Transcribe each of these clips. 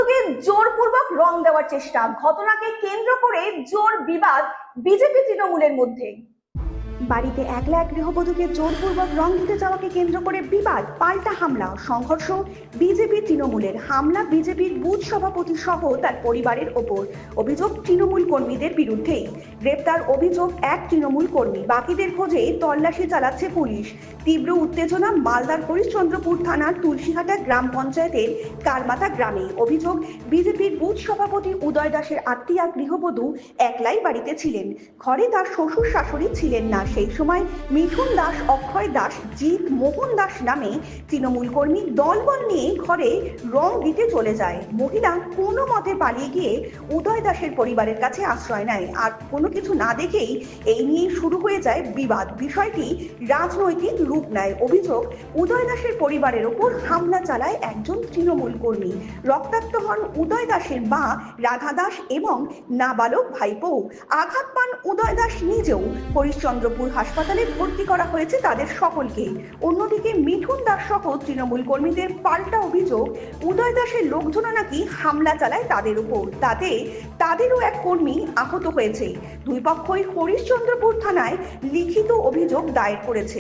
গৃহবধূকে জোরপূর্বক রং দেওয়ার চেষ্টা, ঘটনাকে কেন্দ্র করে জোর বিবাদ বিজেপি তৃণমূলের মধ্যে। বাড়িতে একলা এক গৃহবধূকে জোরপূর্বক রং দিতে যাওয়াকে কেন্দ্র করে বিবাদ, পাল্টা হামলা, সংঘর্ষ বিজেপি তৃণমূলের। হামলা বিজেপির বুথ সভাপতি সহ তার পরিবারের ওপর। অভিযোগ তৃণমূল কর্মীদের বিরুদ্ধেই। গ্রেপ্তার অভিযোগ এক তৃণমূল কর্মী, বাকিদের খোঁজে তল্লাশি চালাচ্ছে পুলিশ। তীব্র উত্তেজনা মালদার হরিশ্চন্দ্রপুর থানার তুলসীহাটা গ্রাম পঞ্চায়েতের কারমাতা গ্রামে। অভিযোগ বিজেপির বুথ সভাপতি উদয় দাসের আত্মীয়া গৃহবধূ একলাই বাড়িতে ছিলেন। ঘরে তার শ্বশুর শাশুড়ি ছিলেন না। সেই সময় মিঠুন দাস, অক্ষয় দাস, জিৎ, মোহন দাস নামে তৃণমূল কর্মী দলবল নিয়ে ঘরে রং দিতে চলে যায়। মহিলা কোনো মতে পালিয়ে গিয়ে উদয় দাসের পরিবারের কাছে আশ্রয় নেয়। আর কোনো কিছু না দেখেই এই নিয়ে শুরু হয়ে যায় বিবাদ। বিষয়টি রাজনৈতিক রূপ নেয়। অভিযোগ উদয় দাসের পরিবারের ওপর হামলা চালায় একজন তৃণমূল কর্মী। রক্তাক্ত হন উদয় দাসের মা রাধা দাস এবং নাবালক ভাইপো। আঘাত পান উদয় দাস নিজেও। হরিশ্চন্দ্রপুর হাসপাতালে ভর্তি করা হয়েছে তাদের সকলকে। অন্যদিকে মিঠুন দাস সহ তৃণমূল কর্মীদের পাল্টা অভিযোগ, উদয় দাসের লোকজনা নাকি হামলা চালায় তাদের উপর। তাতে তাদেরও এক কর্মী আহত হয়েছে। দুই পক্ষই হরিশ্চন্দ্রপুর থানায় লিখিত অভিযোগ দায়ের করেছে।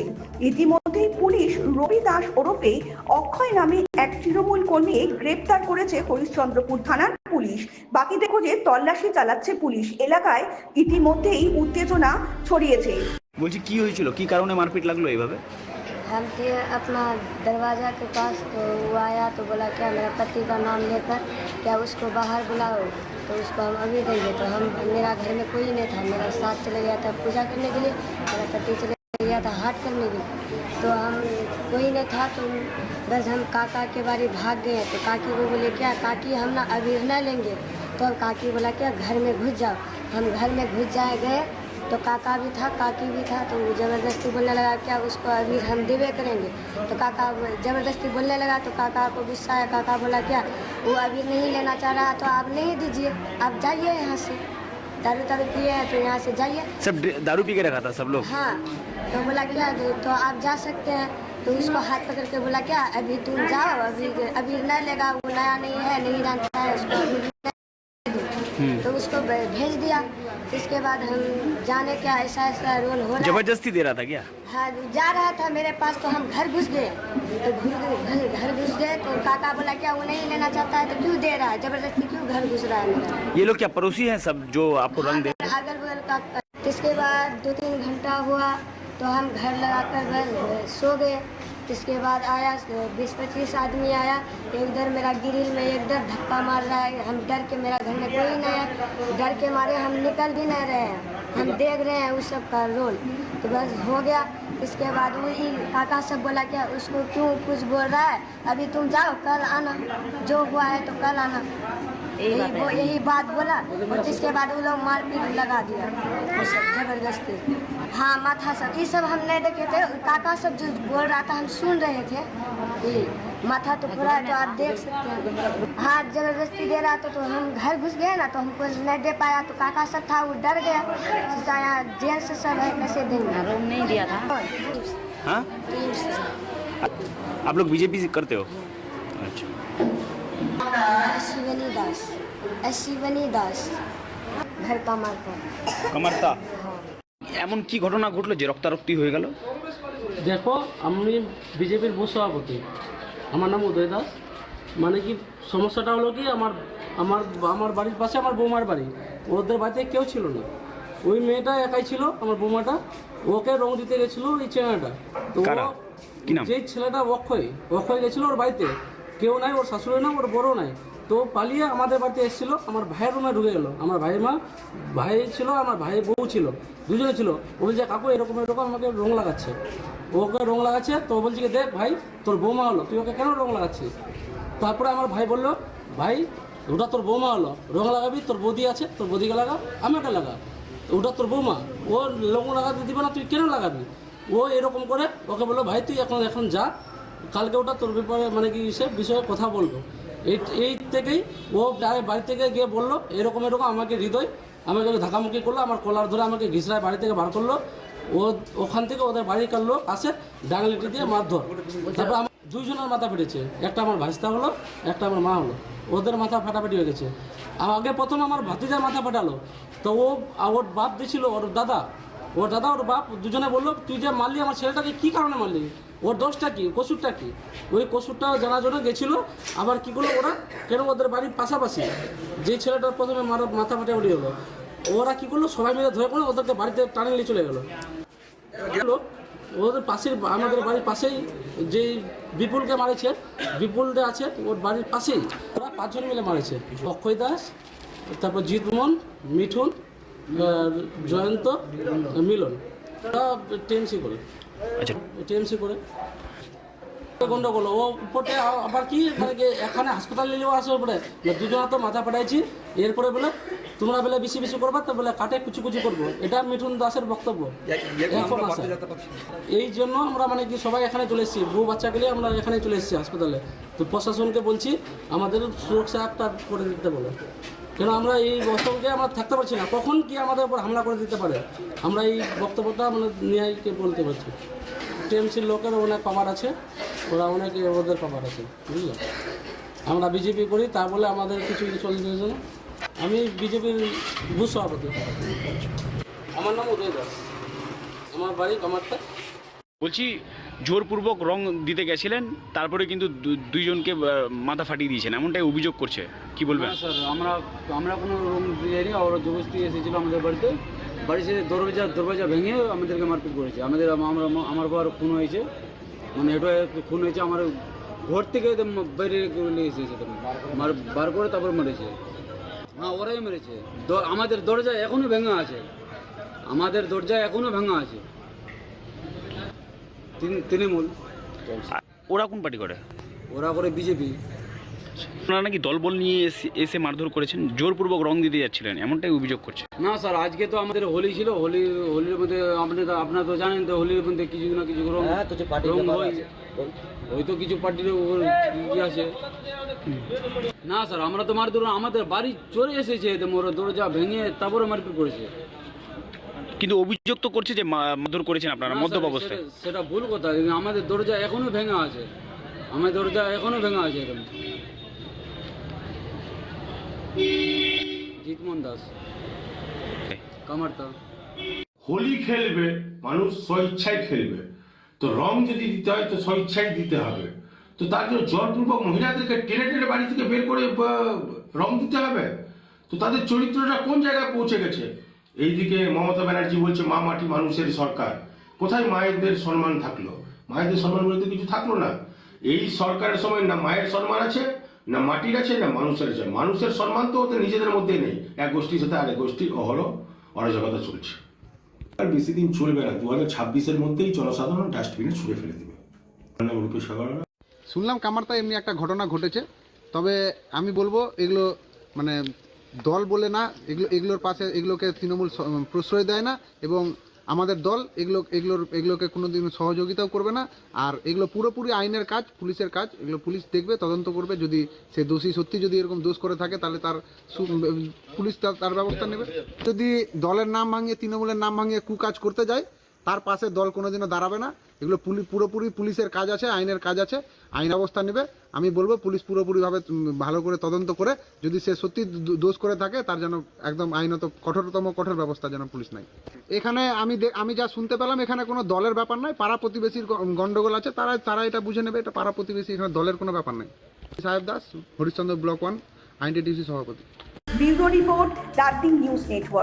ইতিমধ্যেই পুলিশ রবি দাস ওরফে অক্ষয় নামে এক তৃণমূল কর্মী গ্রেপ্তার করেছে হরিশ্চন্দ্রপুর থানার পুলিশ। বাকিদের খোঁজে তল্লাশি চালাচ্ছে পুলিশ। এলাকায় ইতিমধ্যেই উত্তেজনা ছড়িয়েছে। বলছি কি হয়েছিল, কি কারণে মারপিট লাগলো এইভাবে? हम थे अपना दरवाज़ा के पास, तो वो आया तो बोला क्या मेरा पति का नाम लेकर क्या उसको बाहर बुलाओ, तो उसको हम अभी देंगे। तो हम, मेरा घर में कोई नहीं था, मेरा साथ चले गया था पूजा करने के लिए, मेरा पति चले गया था हाट करने के लिए, तो हम कोई नहीं था। तो बस हम काका के बारे भाग गए। तो काकी को बोले क्या काकी हम ना अबीर न लेंगे, तो काकी बोला क्या घर में घुस जाओ। हम घर में घुस जाए गए तो काका भी था, काकी भी था। तो वो ज़बरदस्ती बोलने लगा क्या उसको अभी हम देवे करेंगे। तो काका ज़बरदस्ती बोलने लगा तो काका को गुस्सा आया। काका बोला क्या वो अभी नहीं लेना चाह रहा तो आप नहीं दीजिए, आप जाइए यहाँ से, दारू तारू पिए हैं तो यहाँ से जाइए। सब दारू पी के रखा था सब लोग? हाँ, तो बोला क्या तो आप जा सकते हैं। तो उसको हाथ पकड़ के बोला क्या अभी तुम जाओ, अभी न लेगा, वो नया नहीं है, नहीं जानता है उसको, तो उसको भेज दिया। इसके बाद हम जाने क्या ऐसा ऐसा रोल हो रहा है। जबरदस्ती दे रहा था क्या? हाँ, जा रहा था मेरे पास, तो हम घर घुस गए। तो घर घुस गए तो काका बोला क्या वो नहीं लेना चाहता है तो क्यों दे रहा है, जबरदस्ती क्यों घर घुस रहा है मेरा। ये लोग क्या पड़ोसी हैं सब जो आपको रंग दे? अगल बगल का। इसके बाद 2-3 घंटा हुआ तो हम घर लगाकर सो गए। इसके बाद आया 20-25 आदमी आया, इधर मेरा ग्रिल में एकदम धक्का मार रहा है। हम डर के, मेरा घर में कोई नहीं है, डर के मारे हम निकल भी नहीं रहे हैं, हम देख रहे हैं उस सब का रोल। तो बस हो गया। इसके बाद वही काका सब बोला क्या उसको क्यों कुछ बोल रहा है, अभी तुम जाओ कल आना, जो हुआ है तो कल आना, यही बात बोला। और इसके बाद वो लोग मारपीट लगा दिया जबरदस्ती। हाँ, माथा सब ये सब हम नहीं देखे थे, काका सब जो बोल रहा था हम सुन रहे थे। माथा तो पूरा तो आप देख सकते हैं। हाँ, जबरदस्ती दे रहा था तो हम घर घुस गए ना, तो हमको नहीं दे पाया। तो काका सब था वो डर गया, यहाँ जेल से सब है कैसे देंगे, रूम नहीं दिया था। हाँ, आप लोग बीजेपी से करते हो? अच्छा। अश्विनी दास घर कमरता। এমন কি ঘটনা ঘটলো যে রক্তারক্তি হয়ে গেল? দেখো, আমি বিজেপির বুথ সভাপতি, আমার নাম উদয় দাস। মানে কি সমস্যাটা হলো কি আমার আমার আমার বাড়ির পাশে আমার বৌমার বাড়ি, ওদের বাড়িতে কেউ ছিল না, ওই মেয়েটা একাই ছিল আমার বৌমাটা, ওকে রং দিতে গেছিলো এই ছেলেটা। তো যে ছেলেটা অক্ষয় গেছিলো ওর বাড়িতে, কেউ নাই, ওর শাশুড়ি না, ওর বড় নাই। তো পালিয়ে আমাদের বাড়িতে এসেছিলো, আমার ভাইয়ের রুমে ঢুকে গেলো। আমার ভাই ছিল, আমার ভাই বউ ছিল, দুজনে ছিল। ও বলছে কাকু এরকম আমাকে রং লাগাচ্ছে, ওকে রং লাগাচ্ছে। তো বলছি কি দেখ ভাই তোর বৌমা হলো, তুই ওকে কেন রং লাগাচ্ছিস? তারপরে আমার ভাই বললো ভাই ওটা তোর বৌমা হলো, রং লাগাবি, তোর বৌদি আছে, তোর বৌদিকে লাগা, আমাকে লাগা, ওটা তোর বৌমা, ও রং লাগাতে দিবে না, তুই কেন লাগাবি? ও এরকম করে ওকে বললো ভাই তুই এখন যা, কালকে ওটা তোর ব্যাপারে মানে কি সে বিষয়ে কথা বলবো। এই থেকেই ও বাড়ি থেকে গিয়ে বললো এরকম আমাকে হৃদয় আমাকে ধাক্কামুখি করলো, আমার কলার ধরে আমাকে ঘিসরায় বাড়ি থেকে বার করলো। ওখান থেকে ওদের বাড়ির লোক আসে ডাঙলিটি দিয়ে মারধর। তারপর আমার 2 জনের মাথা ফেটেছে, একটা আমার ভাইস্তা হলো, একটা আমার মা হলো। ওদের মাথা ফাটাফাটি হয়ে গেছে। আগে প্রথম আমার ভাতিজার মাথা ফাটালো, তো ওর বাপ দিয়েছিল, ওর দাদা ওর বাপ দুজনে বললো তুই যে মারলি আমার ছেলেটাকে কী কারণে মারলি, ওর দোষটা কী, কসুরটা কী। ওই কসুরটা জানার জন্য গেছিলো। আবার কী করলো ওরা, কেন ওদের বাড়ির পাশাপাশি যে ছেলেটার প্রথমে মাথা ফাটাফাটি হলো, ওরা কী করলো সবাই মিলে ধরে করে ওদেরকে বাড়িতে টানে নিয়ে চলে গেলো। ওদের পাশের আমাদের বাড়ির পাশেই যে বিপুলকে মারেছে, বিপুল যে আছে ওর বাড়ির পাশেই ওরা 5 জন মিলে মারেছে। অক্ষয় দাস, তারপর জিতমোহন, মিঠুন, জয়ন্ত, মিলন, টিএমসি করে। আচ্ছা, টিএমসি করে গন্ডগোল। ও উপরে আবার কি মানে কি এখানে হাসপাতালে নিয়েও আসে উপরে দুজনা তো মাথা ফাটাইছি, এরপরে বলে তোমরা বলে বেশি বেশি করবা, তো বলে কাটে কুচি কুচি করবো, এটা মিঠুন দাসের বক্তব্য। এখন আসে এই জন্য আমরা মানে কি সবাই এখানে চলে এসেছি, বউ বাচ্চা গেলে আমরা এখানে চলে এসেছি হাসপাতালে। তো প্রশাসনকে বলছি আমাদের সুরক্ষা একটা করে দিতে বলে, কেন আমরা এই বক্তব্যকে আমরা থাকতে পারছি না, কখন কি আমাদের উপর হামলা করে দিতে পারে, আমরা এই বক্তব্যটা মানে ন্যায়কে বলতে পারছি। টিএমসির লোকের অনেক পাওয়ার আছে, ওরা অনেক ওদের পাওয়ার আছে, বুঝলে। আমরা বিজেপি করি, তা বলে আমাদের কিছু চলতে না। আমি বিজেপির বুথ সভাপতি। আমার নাম উদয় দাস, আমার বাড়ি কামারটা। বলছি জোরপূর্বক রং দিতে গেছিলেন, তারপরে কিন্তু দুইজনকে মাথা ফাটিয়ে দিয়েছেন, এমনটাই অভিযোগ করছে, কি বলবেন? স্যার আমরা কোনো রুম দিইনি, ওরা জবরদস্তি এসেছিল আমাদের বাড়িতে, বাড়িতে দরজা ভেঙে আমাদেরকে মারপিট করেছে। আমার বাবার খুন হয়েছে, মানে এটা খুন হয়েছে আমার ঘর থেকে একদম বাইরে নিয়ে এসেছে, বার করে তারপর মেরেছে। হ্যাঁ, ওরাই মেরেছে। আমাদের দরজা এখনও ভাঙা আছে, তৃণমূল। ওরা কোন পার্টি করে? ওরা করে বিজেপি। আপনারা নাকি দলবল নিয়ে এসে মারধর করেছেন, জোরপূর্বক রং দিতে যাচ্ছিলেন, এমনটাই অভিযোগ করছে। না স্যার, আজকে তো আমাদের হোলি ছিল, হোলির মধ্যে আপনারা তো জানেন, তো হোলির মধ্যে কিছু না কিছু রং হয়, ওই তো কিছু পার্টির কি আছে। না স্যার, আমরা তো আমাদের বাড়ি চলে এসেছে, ওরা দরজা ভেঙে তারপরে মারপিট করেছে। কিন্তু অভিযোগ তো করছে যে মারধর করেছেন আপনারা মদ্যপ অবস্থায়। সেটা ভুল কথা, আমাদের দরজা এখনো ভেঙা আছে, একদম। জিতমোহন দাস, কামারতা। হোলি খেলবে মানুষ, স্বইচ্ছায় খেলবে, তো রং যদি দিতে হয় তো স্বইচ্ছায় দিতে হবে। তো তার জন্য জোরপূর্বক মহিলাদেরকে টেনে টেনে বাড়ি থেকে বের করে রং দিতে হবে, তো তাদের চরিত্রটা কোন জায়গায় পৌঁছে গেছে। এইদিকে মমতা ব্যানার্জি বলছে মা মাটি মানুষের সরকার, কোথায় মায়েদের সম্মান থাকলো? মায়েদের সম্মান বলতে কিছু থাকলো না। এই সরকারের সময় না মায়ের সম্মান আছে, না মাটির আছে, না মানুষের আছে। মানুষের সম্মান তো ওদের নিজেদের মধ্যেই নেই, এক গোষ্ঠীর সাথে আরেক গোষ্ঠীর অরাজকতা চলছে। আর বেশি দিন চলবে না, 2026-এর মধ্যেই জনসাধারণ ডাস্টবিনে ছুঁড়ে ফেলে দেবে। শুনলাম কামারতা এমনি একটা ঘটনা ঘটেছে, তবে আমি বলবো এগুলো মানে দল বলে না, এগুলোর পাশে এগুলোকে তৃণমূল প্রশ্রয় দেয় না, এবং আমাদের দল এগুলোকে কোনোদিন সহযোগিতাও করবে না। আর এগুলো পুরোপুরি আইনের কাজ, পুলিশের কাজ, এগুলো পুলিশ দেখবে, তদন্ত করবে। যদি সে দোষী সত্যি যদি এরকম দোষ করে থাকে তাহলে পুলিশ তার ব্যবস্থা নেবে। যদি দলের নাম ভাঙিয়ে, তৃণমূলের নাম ভাঙিয়ে কুকাজ করতে যায়, তার পাশে দল কোনোদিনও দাঁড়াবে না। এগুলো পুরোপুরি পুলিশের কাজ আছে, আইনের কাজ আছে, আইন ব্যবস্থা নেবে। আমি বলবো পুলিশ পুরোপুরিভাবে ভালো করে তদন্ত করে, যদি সে সত্যি দোষ করে থাকে তার যেন একদম আইনত কঠোর ব্যবস্থা যেন পুলিশ নেয়। এখানে আমি যা শুনতে পেলাম, এখানে কোনো দলের ব্যাপার নয়, পাড়া প্রতিবেশীর গন্ডগোল আছে, তারা এটা বুঝে নেবে, এটা পাড়া প্রতিবেশী, এখানে দলের কোনো ব্যাপার নেই। সাহেব দাস, হরিশ্চন্দ্র ব্লক 1 আইনটিটিউসি সভাপতি। ব্যুরো রিপোর্ট, রাত দিন নিউজ নেটওয়ার্ক।